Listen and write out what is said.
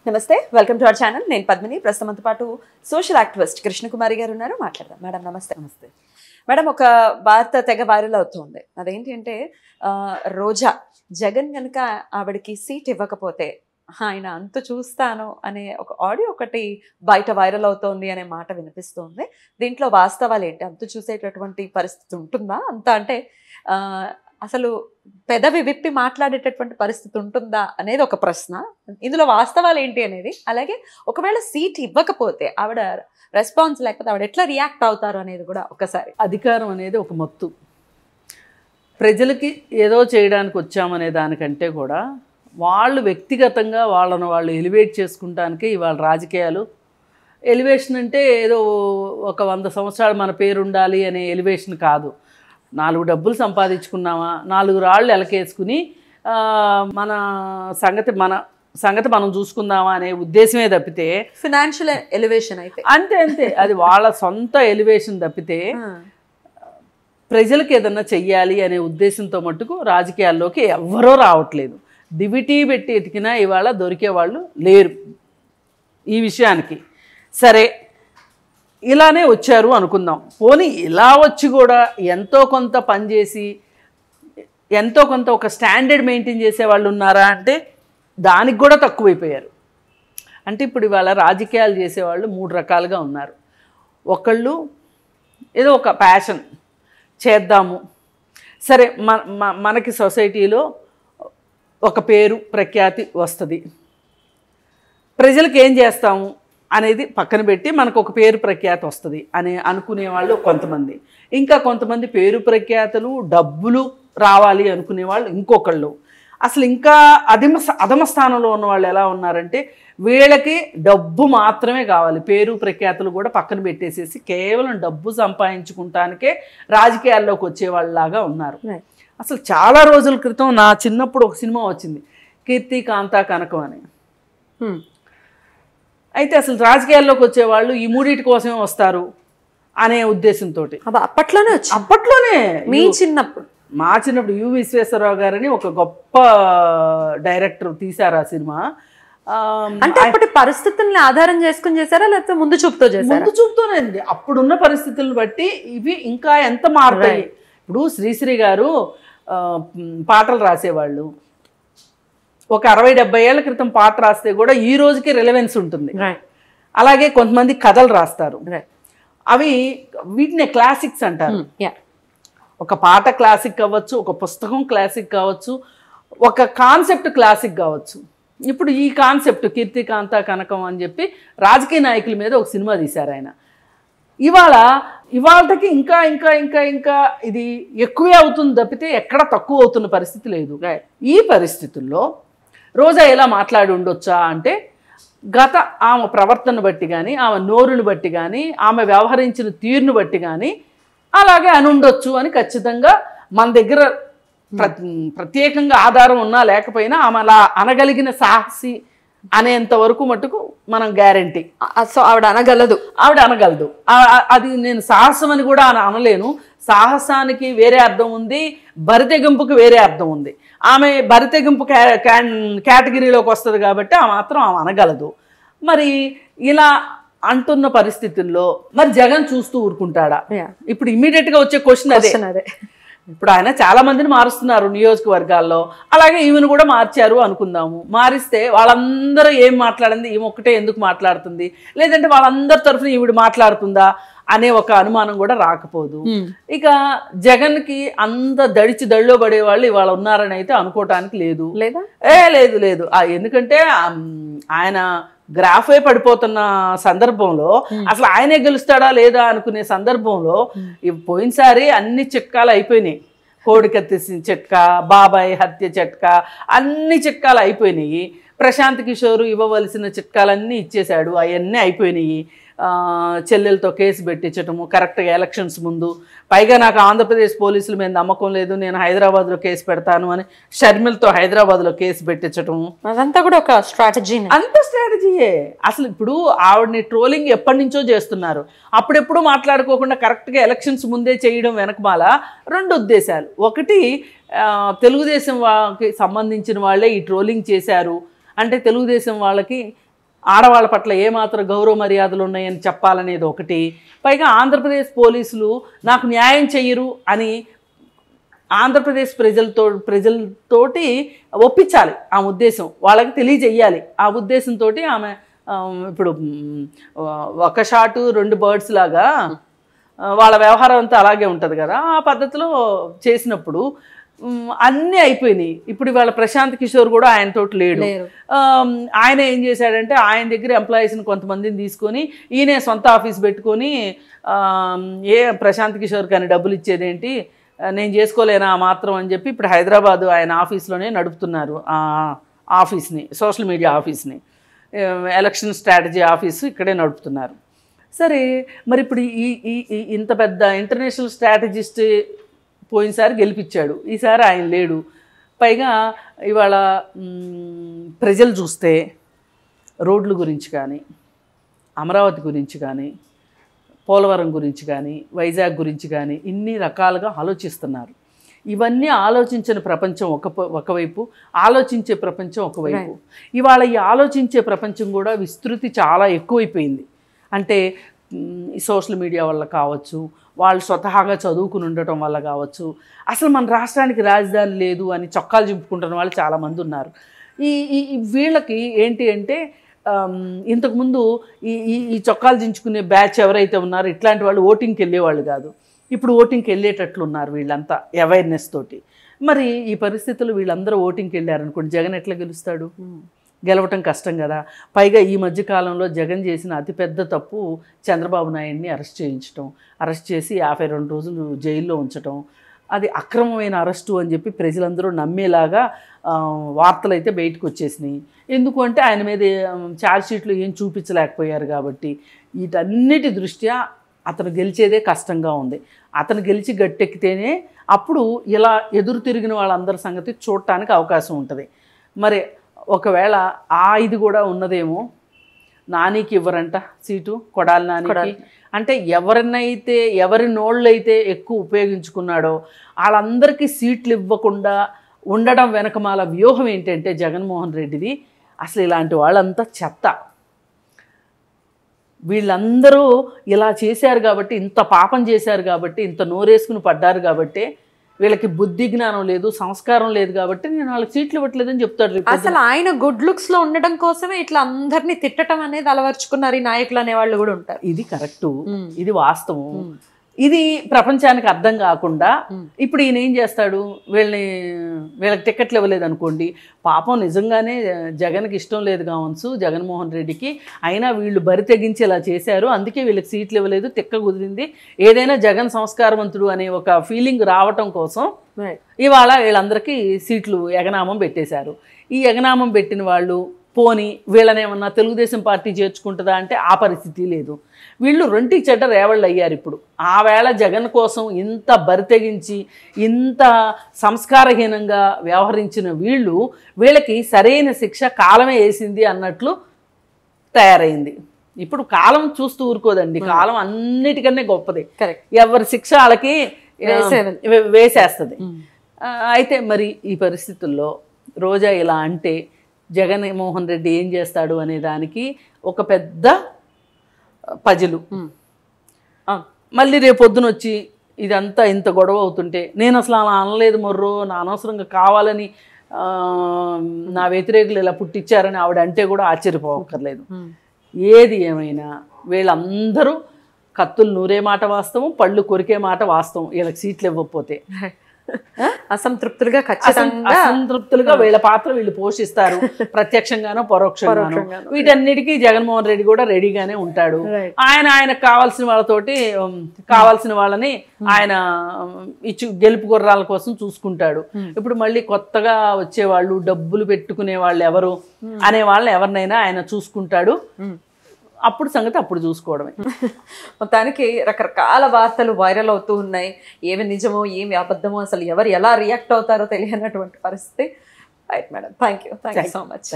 నమస్తే, welcome to our channel. నేను పద్మిని. ప్రస్తుతంతో పాటు సోషల్ యాక్టివిస్ట్ కృష్ణకుమారి గారు ఉన్నారు. మాట్లాడదాం. మేడం నమస్తే. నమస్తే మేడం, ఒక వార్త తెగ వైరల్ అవుతుంది. అదేంటి అంటే రోజా జగన్ కనుక ఆవిడకి సీట్ ఇవ్వకపోతే ఆయన అంత చూస్తాను అనే ఒక ఆడియో ఒకటి బయట వైరల్ అవుతోంది అనే మాట వినిపిస్తుంది. దీంట్లో వాస్తవాలు ఏంటి? అంత చూసేటటువంటి పరిస్థితి ఉంటుందా? అంత అంటే అసలు పెదవి విప్పి మాట్లాడేటటువంటి పరిస్థితి ఉంటుందా అనేది ఒక ప్రశ్న. ఇందులో వాస్తవాలు ఏంటి అనేది, అలాగే ఒకవేళ సీట్ ఇవ్వకపోతే ఆవిడ రెస్పాన్స్ లేకపోతే ఆవిడ ఎట్లా రియాక్ట్ అవుతారు అనేది కూడా ఒకసారి. అధికారం అనేది ఒక మత్తు. ప్రజలకి ఏదో చేయడానికి వచ్చామనే దానికంటే కూడా వాళ్ళు వ్యక్తిగతంగా వాళ్ళను వాళ్ళు ఎలివేట్ చేసుకుంటానికి ఇవాళ రాజకీయాలు. ఎలివేషన్ అంటే ఏదో ఒక 100 సంవత్సరాలు మన పేరు ఉండాలి అనే ఎలివేషన్ కాదు. 4 డబ్బులు సంపాదించుకున్నామా, 4 రాళ్ళు ఎలకేసుకుని మన సంగతి మనం చూసుకుందామా అనే ఉద్దేశమే తప్పితే, ఫినాన్షియల్ ఎలివేషన్ అయితే అంతే అది వాళ్ళ సొంత ఎలివేషన్ తప్పితే ప్రజలకు ఏదన్నా చెయ్యాలి అనే ఉద్దేశంతో మట్టుకు రాజకీయాల్లోకి ఎవ్వరూ రావట్లేదు. డివిటీ పెట్టి ఎతికినా ఇవాళ దొరికేవాళ్ళు లేరు ఈ విషయానికి. సరే, ఇలానే వచ్చారు అనుకుందాం. పోనీ ఇలా వచ్చి కూడా ఎంతో కొంత పనిచేసి ఎంతో కొంత ఒక స్టాండర్డ్ మెయింటైన్ చేసే వాళ్ళు ఉన్నారా అంటే దానికి కూడా తక్కువైపోయారు. అంటే ఇప్పుడు ఇవాళ రాజకీయాలు చేసేవాళ్ళు 3 రకాలుగా ఉన్నారు. ఒకళ్ళు ఏదో ఒక ప్యాషన్ చేద్దాము, సరే మనకి సొసైటీలో ఒక పేరు ప్రఖ్యాతి వస్తుంది, ప్రజలకు ఏం చేస్తాము అనేది పక్కన పెట్టి మనకు ఒక పేరు ప్రఖ్యాతి వస్తుంది అని అనుకునేవాళ్ళు కొంతమంది. ఇంకా కొంతమంది పేరు ప్రఖ్యాతులు డబ్బులు రావాలి అనుకునేవాళ్ళు ఇంకొకళ్ళు. అసలు ఇంకా అధమ స్థానంలో ఉన్న వాళ్ళు ఎలా ఉన్నారంటే వీళ్ళకి డబ్బు మాత్రమే కావాలి, పేరు ప్రఖ్యాతులు కూడా పక్కన పెట్టేసేసి కేవలం డబ్బు సంపాదించుకుంటానికే రాజకీయాల్లోకి వచ్చేవాళ్ళలాగా ఉన్నారు. అసలు చాలా రోజుల క్రితం నా చిన్నప్పుడు ఒక సినిమా వచ్చింది, కీర్తి కాంతా కనకం అని. అయితే అసలు రాజకీయాల్లోకి వచ్చేవాళ్ళు ఈ 3 కోసమే వస్తారు అనే ఉద్దేశంతో అప్పట్లోనే మీ చిన్నప్పుడు మా చిన్నప్పుడు యు విశ్వేశ్వరరావు గారని ఒక గొప్ప డైరెక్టర్ తీశారు ఆ సినిమా. అంటే అప్పటి పరిస్థితుల్ని ఆధారం చేసుకుని చేశారా లేకపోతే ముందు చూపుతో చేశారా? ముందు చూపుతోనే. అప్పుడున్న పరిస్థితులను బట్టి ఇవి ఇంకా ఎంత మారుతాయి. ఇప్పుడు శ్రీశ్రీ గారు పాటలు రాసేవాళ్ళు. ఒక 60-70 ఏళ్ల క్రితం పాట రాస్తే కూడా ఈ రోజుకి రిలవెన్స్ ఉంటుంది. అలాగే కొంతమంది కథలు రాస్తారు, అవి వీటినే క్లాసిక్స్ అంటారు. ఒక పాట క్లాసిక్ కావచ్చు, ఒక పుస్తకం క్లాసిక్ కావచ్చు, ఒక కాన్సెప్ట్ క్లాసిక్ కావచ్చు. ఇప్పుడు ఈ కాన్సెప్ట్ కీర్తి కాంతా కనకం అని చెప్పి రాజకీయ నాయకుల మీద ఒక సినిమా తీశారు ఆయన. ఇవాళకి ఇంకా ఇంకా ఇంకా ఇంకా ఇది ఎక్కువే అవుతుంది తప్పితే ఎక్కడ తక్కువ అవుతున్న పరిస్థితి లేదు. ఈ పరిస్థితుల్లో రోజా ఎలా మాట్లాడి ఉండొచ్చా అంటే గత ఆమె ప్రవర్తన బట్టి కానీ, ఆమె నోరుని బట్టి కానీ, ఆమె వ్యవహరించిన తీరును బట్టి కానీ అలాగే అని ఉండొచ్చు అని ఖచ్చితంగా మన దగ్గర ప్రత్యేకంగా ఆధారం ఉన్నా లేకపోయినా ఆమె అలా అనగలిగిన సాహసి అనేంత వరకు మట్టుకు మనం గ్యారంటీ. సో ఆవిడ అనగలదు. అది నేను సాహసం అని కూడా అనలేను. సాహసానికి వేరే అర్థం ఉంది, బరితెగింపుకి వేరే అర్థం ఉంది. ఆమె బరితెగింపు కేటగిరీలోకి వస్తుంది కాబట్టి ఆ మాత్రం ఆమె అనగలదు. మరి ఇలా అంటున్న పరిస్థితుల్లో మరి జగన్ చూస్తూ ఊరుకుంటాడా? ఇప్పుడు ఇమ్మీడియట్గా వచ్చే క్వశ్చన్ అదే. ఇప్పుడు ఆయన చాలా మందిని మారుస్తున్నారు నియోజకవర్గాల్లో, అలాగే ఈమెను కూడా మార్చారు అనుకుందాము. మారిస్తే వాళ్ళందరూ ఏం మాట్లాడింది, ఈమె ఒక్కటే ఎందుకు మాట్లాడుతుంది, లేదంటే వాళ్ళందరి తరఫున ఈవిడ మాట్లాడుతుందా అనే ఒక అనుమానం కూడా రాకపోదు. ఇక జగన్కి అంత దడిలో పడేవాళ్ళు ఇవాళ ఉన్నారని అయితే అనుకోవటానికి లేదు. లేదు. ఎందుకంటే ఆయన గ్రాఫే పడిపోతున్న సందర్భంలో అసలు ఆయనే గెలుస్తాడా లేదా అనుకునే సందర్భంలో పోయినసారి అన్ని చిట్కాలు అయిపోయినాయి. కోడికత్తి చిట్కా, బాబాయ్ హత్య చిట్కా, అన్ని చిట్కాలు అయిపోయినాయి. ప్రశాంత్ కిషోర్ ఇవ్వవలసిన చిట్కాలన్నీ ఇచ్చేశాడు, అవన్నీ అయిపోయినాయి. చెల్లెలతో కేసు పెట్టించటము కరెక్ట్గా ఎలక్షన్స్ ముందు. పైగా నాకు ఆంధ్రప్రదేశ్ పోలీసుల మీద నమ్మకం లేదు, నేను హైదరాబాద్లో కేసు పెడతాను అని షర్మిలతో హైదరాబాద్లో కేసు పెట్టించటము, అదంతా కూడా ఒక స్ట్రాటజీ. అంత స్ట్రాటజీయే. అసలు ఇప్పుడు ఆవిడని ట్రోలింగ్ ఎప్పటి నుంచో చేస్తున్నారు. అప్పుడెప్పుడు మాట్లాడుకోకుండా కరెక్ట్గా ఎలక్షన్స్ ముందే చేయడం వెనకమాల 2 ఉద్దేశాలు. ఒకటి, తెలుగుదేశం వాళ్ళకి సంబంధించిన వాళ్ళే ఈ ట్రోలింగ్ చేశారు అంటే తెలుగుదేశం వాళ్ళకి ఆడవాళ్ళ పట్ల ఏమాత్రం గౌరవ మర్యాదలు ఉన్నాయని చెప్పాలనేది ఒకటి. పైగా ఆంధ్రప్రదేశ్ పోలీసులు నాకు న్యాయం చెయ్యరు అని ఆంధ్రప్రదేశ్ ప్రజలతోటి ఒప్పించాలి. ఆ ఉద్దేశం వాళ్ళకి తెలియజేయాలి. ఆ ఉద్దేశంతో ఆమె ఇప్పుడు ఒక షాటు 2 బర్డ్స్ లాగా వాళ్ళ వ్యవహారం అంతా అలాగే ఉంటుంది కదా, ఆ పద్ధతిలో చేసినప్పుడు అన్నీ అయిపోయినాయి. ఇప్పుడు ఇవాళ ప్రశాంత్ కిషోర్ కూడా ఆయనతోటి లేడు. ఆయన ఏం చేశాడంటే ఆయన దగ్గర ఎంప్లాయీస్ని కొంతమందిని తీసుకొని ఈయనే సొంత ఆఫీస్ పెట్టుకొని ప్రశాంత్ కిషోర్ కానీ డబ్బులు ఇచ్చేదేంటి, నేను చేసుకోలేనా మాత్రం అని చెప్పి ఇప్పుడు హైదరాబాదు ఆయన ఆఫీస్లోనే నడుపుతున్నారు. ఆ ఆఫీస్ని, సోషల్ మీడియా ఆఫీస్ని, ఎలక్షన్ స్ట్రాటజీ ఆఫీసు ఇక్కడే నడుపుతున్నారు. సరే, మరి ఇప్పుడు ఇంత పెద్ద ఇంటర్నేషనల్ స్ట్రాటజిస్ట్ పోయినసారి గెలిపించాడు, ఈసారి ఆయన లేడు. పైగా ఇవాళ ప్రజలు చూస్తే రోడ్ల గురించి కానీ, అమరావతి గురించి కానీ, పోలవరం గురించి కానీ, వైజాగ్ గురించి కానీ ఇన్ని రకాలుగా ఆలోచిస్తున్నారు. ఇవన్నీ ఆలోచించిన ప్రపంచం ఒకవైపు, ఆలోచించే ప్రపంచం ఒకవైపు. ఇవాళ ఈ ఆలోచించే ప్రపంచం కూడా విస్తృతి చాలా ఎక్కువైపోయింది. అంటే సోషల్ మీడియా వల్ల కావచ్చు, వాళ్ళు స్వతహాగా చదువుకుని ఉండటం వల్ల కావచ్చు, అసలు మన రాష్ట్రానికి రాజధాని లేదు అని చొక్కాలు చింపుకుంటున్న వాళ్ళు చాలామంది ఉన్నారు. వీళ్ళకి ఏంటి అంటే ఇంతకుముందు ఈ చొక్కాలు చించుకునే బ్యాచ్ ఎవరైతే ఉన్నారో ఇట్లాంటి వాళ్ళు ఓటింగ్కి వెళ్ళేవాళ్ళు కాదు. ఇప్పుడు ఓటింగ్కి వెళ్ళేటట్లు ఉన్నారు వీళ్ళంతా అవేర్నెస్ తోటి. మరి ఈ పరిస్థితులు వీళ్ళందరూ ఓటింగ్కి వెళ్ళారనుకోండి, జగన్ ఎట్లా గెలుస్తాడు? గెలవటం కష్టం కదా. పైగా ఈ మధ్యకాలంలో జగన్ చేసిన అతిపెద్ద తప్పు చంద్రబాబు నాయుడిని అరెస్ట్ చేయించడం, అరెస్ట్ చేసి 52 రోజులు జైల్లో ఉంచడం. అది అక్రమమైన అరెస్టు అని చెప్పి ప్రజలందరూ నమ్మేలాగా వార్తలు అయితే బయటకు వచ్చేసినాయి. ఎందుకు అంటే ఆయన మీద ఛార్జ్షీట్లు ఏం చూపించలేకపోయారు కాబట్టి. వీటన్నిటి దృష్ట్యా అతను గెలిచేదే కష్టంగా ఉంది. అతను గెలిచి గట్టెక్కితేనే అప్పుడు ఇలా ఎదురు తిరిగిన వాళ్ళందరి సంగతి చూడటానికి అవకాశం ఉంటుంది. మరి ఒకవేళ ఇది కూడా ఉన్నదేమో, నానికి ఇవ్వరంట సీటు, కొడాలి నానికి. అంటే ఎవరి నోళ్ళైతే ఎక్కువ ఉపయోగించుకున్నాడో వాళ్ళందరికీ సీట్లు ఇవ్వకుండా ఉండడం వెనకమాల వ్యూహం ఏంటంటే జగన్మోహన్ రెడ్డిది. అసలు ఇలాంటి వాళ్ళంతా చెత్త. వీళ్ళందరూ ఇలా చేశారు కాబట్టి, ఇంత పాపం చేశారు కాబట్టి, ఇంత నోరేసుకుని పడ్డారు కాబట్టి వీళ్ళకి బుద్ధి జ్ఞానం లేదు, సంస్కారం లేదు కాబట్టి నేను వాళ్ళకి సీట్లు ఇవ్వట్లేదని చెప్తాడు. అసలు ఆయన గుడ్ లుక్స్ లో ఉండడం కోసమే ఇట్లా అందరినీ తిట్టడం అనేది అలవర్చుకున్నారు ఈ నాయకులు అనే వాళ్ళు కూడా ఉంటారు. ఇది కరెక్టు, ఇది వాస్తవం. ఇది ప్రపంచానికి అర్థం కాకుండా ఇప్పుడు ఈయన ఏం చేస్తాడు, వీళ్ళకి టికెట్లు ఇవ్వలేదు అనుకోండి, పాపం నిజంగానే జగన్కి ఇష్టం లేదు కావచ్చు జగన్మోహన్ రెడ్డికి, అయినా వీళ్ళు బరి తెగించి ఇలా చేశారు, అందుకే వీళ్ళకి సీట్లు ఇవ్వలేదు, తిక్క కుదిరింది, ఏదైనా జగన్ సంస్కారవంతుడు అనే ఒక ఫీలింగ్ రావటం కోసం ఇవాళ వీళ్ళందరికీ సీట్లు ఎగనామం పెట్టేశారు. ఈ ఎగనామం పెట్టిన వాళ్ళు పోని వీళ్ళనేమన్నా తెలుగుదేశం పార్టీ చేర్చుకుంటుందా అంటే ఆ పరిస్థితి లేదు. వీళ్ళు రెంటికి చెడ్డ రేవళ్ళు అయ్యారు. ఇప్పుడు ఆ వేళ జగన్ కోసం ఇంత బరితెగించి ఇంత సంస్కారహీనంగా వ్యవహరించిన వీళ్ళకి సరైన శిక్ష కాలమే వేసింది అన్నట్లు తయారైంది. ఇప్పుడు కాలం చూస్తూ ఊరుకోదండి, కాలం అన్నిటికన్నా గొప్పది. ఎవరి శిక్ష వాళ్ళకి వేసేస్తుంది. అయితే మరి ఈ పరిస్థితుల్లో రోజా ఇలా అంటే జగన్మోహన్ రెడ్డి ఏం చేస్తాడు అనే దానికి ఒక పెద్ద పజిలు. మళ్ళీ రేపొద్దున వచ్చి ఇదంతా ఇంత గొడవ అవుతుంటే నేను అసలు అలా అనలేదు మొర్రో, నా అనవసరంగా కావాలని నా వ్యతిరేకులు ఇలా పుట్టించారని ఆవిడ అంటే కూడా ఆశ్చర్యపోవక్కర్లేదు. ఏది ఏమైనా వీళ్ళందరూ కత్తులు నూరే మాట వాస్తవం, పళ్ళు కొరికే మాట వాస్తవం. వీళ్ళకి సీట్లు ఇవ్వకపోతే అసంతృప్తులుగా వీళ్ళ పాత్ర వీళ్ళు పోషిస్తారు, ప్రత్యక్షంగానో పరోక్షంగానో. వీటన్నిటికీ జగన్మోహన్ రెడ్డి కూడా రెడీగానే ఉంటాడు. ఆయనకు కావాల్సిన వాళ్ళతోటి కావాల్సిన వాళ్ళని ఆయన గెలుపు గుర్రాల కోసం చూసుకుంటాడు. ఇప్పుడు మళ్ళీ కొత్తగా వచ్చేవాళ్ళు, డబ్బులు పెట్టుకునే వాళ్ళు ఎవరు అనే వాళ్ళని ఎవరినైనా ఆయన చూసుకుంటాడు. అప్పుడు సంగతి అప్పుడు చూసుకోవడమే. మొత్తానికి రకరకాల వార్తలు వైరల్ అవుతూ ఉన్నాయి. ఏమి నిజమో ఏమి అబద్ధమో అసలు ఎవరు ఎలా రియాక్ట్ అవుతారో తెలియనటువంటి పరిస్థితి. Right madam, thank you so much.